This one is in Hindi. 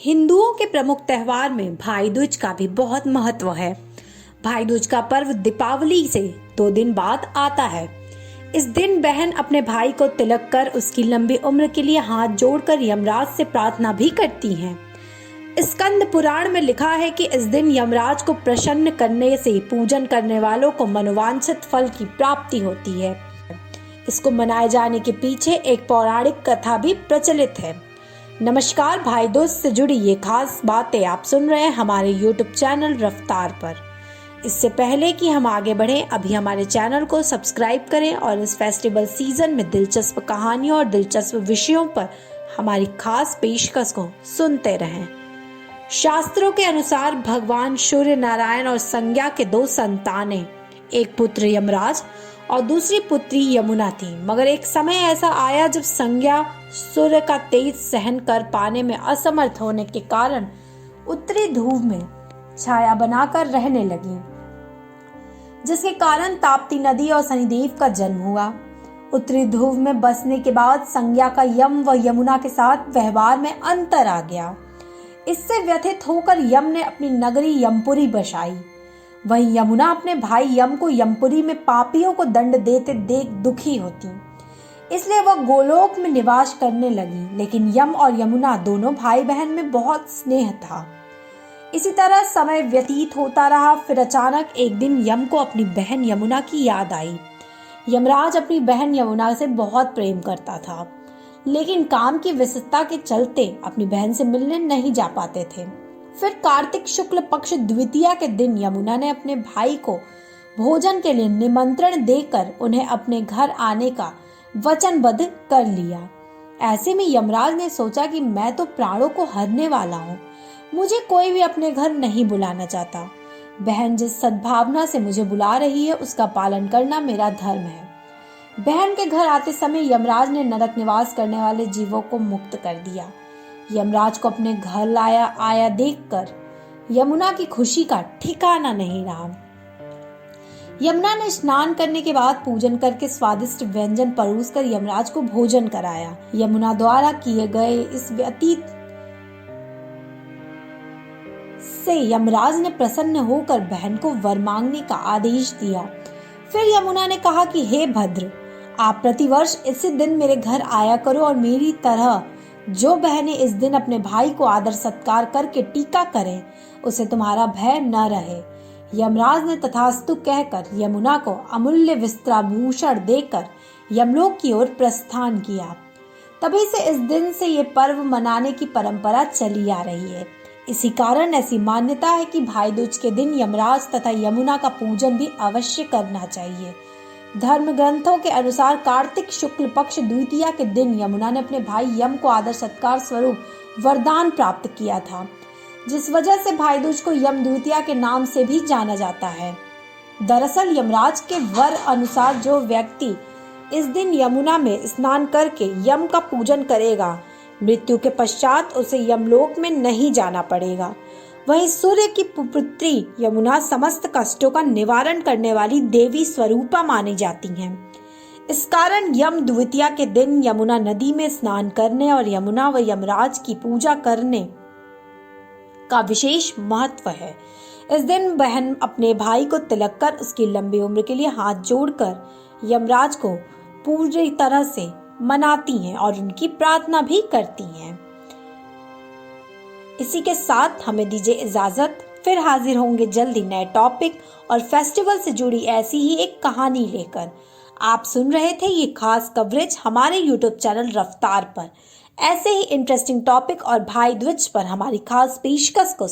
हिंदुओं के प्रमुख त्योहार में भाई दूज का भी बहुत महत्व है। भाई दूज का पर्व दीपावली से 2 दिन बाद आता है। इस दिन बहन अपने भाई को तिलक कर उसकी लंबी उम्र के लिए हाथ जोड़कर यमराज से प्रार्थना भी करती हैं। स्कंद पुराण में लिखा है कि इस दिन यमराज को प्रसन्न करने से पूजन करने वालों को मनोवांछित फल की प्राप्ति होती है। इसको मनाए जाने के पीछे एक पौराणिक कथा भी प्रचलित है। नमस्कार, भाई दूज से जुड़ी ये खास बातें आप सुन रहे हैं हमारे YouTube चैनल रफ्तार पर। इससे पहले कि हम आगे बढ़ें, अभी हमारे चैनल को सब्सक्राइब करें और इस फेस्टिवल सीजन में दिलचस्प कहानियों और दिलचस्प विषयों पर हमारी खास पेशकश को सुनते रहें। शास्त्रों के अनुसार भगवान सूर्य नारायण और संज्ञा के 2 संतानें, एक पुत्र यमराज और दूसरी पुत्री यमुना थी। मगर एक समय ऐसा आया जब संज्ञा सूर्य का तेज सहन कर पाने में असमर्थ होने के कारण उत्तरी ध्रुव में छाया बनाकर रहने लगी, जिसके कारण ताप्ती नदी और शनिदेव का जन्म हुआ। उत्तरी ध्रुव में बसने के बाद संज्ञा का यम व यमुना के साथ व्यवहार में अंतर आ गया। इससे व्यथित होकर यम ने अपनी नगरी यमपुरी बसाई। वहीं यमुना अपने भाई यम को यमपुरी में पापियों को दंड देते देख दुखी होती, इसलिए वह गोलोक में निवास करने लगी। लेकिन यम और यमुना दोनों भाई बहन में बहुत स्नेह था। इसी तरह समय व्यतीत होता रहा। फिर अचानक एक दिन यम को अपनी बहन यमुना की याद आई। यमराज अपनी बहन यमुना से बहुत प्रेम करता था, लेकिन काम की व्यस्तता के चलते अपनी बहन से मिलने नहीं जा पाते थे। फिर कार्तिक शुक्ल पक्ष द्वितीया के दिन यमुना ने अपने भाई को भोजन के लिए निमंत्रण देकर उन्हें अपने घर आने का वचनबद्ध कर लिया। ऐसे में यमराज ने सोचा कि मैं तो प्राणों को हरने वाला हूँ, मुझे कोई भी अपने घर नहीं बुलाना चाहता। बहन जिस सद्भावना से मुझे बुला रही है उसका पालन करना मेरा धर्म है। बहन के घर आते समय यमराज ने नरक निवास करने वाले जीवों को मुक्त कर दिया। यमराज को अपने घर आया देखकर यमुना की खुशी का ठिकाना नहीं रहा। यमुना ने स्नान करने के बाद पूजन करके स्वादिष्ट व्यंजन परोसकर यमराज को भोजन कराया। यमुना द्वारा किए गए इस व्यतीत से यमराज ने प्रसन्न होकर बहन को वर मांगने का आदेश दिया। फिर यमुना ने कहा कि हे भद्र, आप प्रतिवर्ष इसी दिन मेरे घर आया करो और मेरी तरह जो बहनें इस दिन अपने भाई को आदर सत्कार करके टीका करें, उसे तुम्हारा भय न रहे। यमराज ने तथास्तु कहकर यमुना को अमूल्य वस्त्राभूषण देकर यमलोक की ओर प्रस्थान किया। तभी से इस दिन से ये पर्व मनाने की परंपरा चली आ रही है। इसी कारण ऐसी मान्यता है कि भाई दूज के दिन यमराज तथा यमुना का पूजन भी अवश्य करना चाहिए। धर्म ग्रंथों के अनुसार कार्तिक शुक्ल पक्ष द्वितीया के दिन यमुना ने अपने भाई यम को आदर सत्कार स्वरूप वरदान प्राप्त किया था, जिस वजह से भाई दूज को यम द्वितीया के नाम से भी जाना जाता है। दरअसल यमराज के वर अनुसार जो व्यक्ति इस दिन यमुना में स्नान करके यम का पूजन करेगा, मृत्यु के पश्चात उसे यमलोक में नहीं जाना पड़ेगा। वहीं सूर्य की पुत्री यमुना समस्त कष्टों का निवारण करने वाली देवी स्वरूपा मानी जाती हैं। इस कारण यम द्वितीया के दिन यमुना नदी में स्नान करने और यमुना व यमराज की पूजा करने का विशेष महत्व है। इस दिन बहन अपने भाई को तिलक कर उसकी लंबी उम्र के लिए हाथ जोड़कर यमराज को पूरी तरह से मनाती हैं और उनकी प्रार्थना भी करती हैं। इसी के साथ हमें दीजिए इजाजत। फिर हाजिर होंगे जल्दी नए टॉपिक और फेस्टिवल से जुड़ी ऐसी ही एक कहानी लेकर। आप सुन रहे थे ये खास कवरेज हमारे YouTube चैनल रफ्तार पर। ऐसे ही इंटरेस्टिंग टॉपिक और भाई दूज पर हमारी खास पेशकश को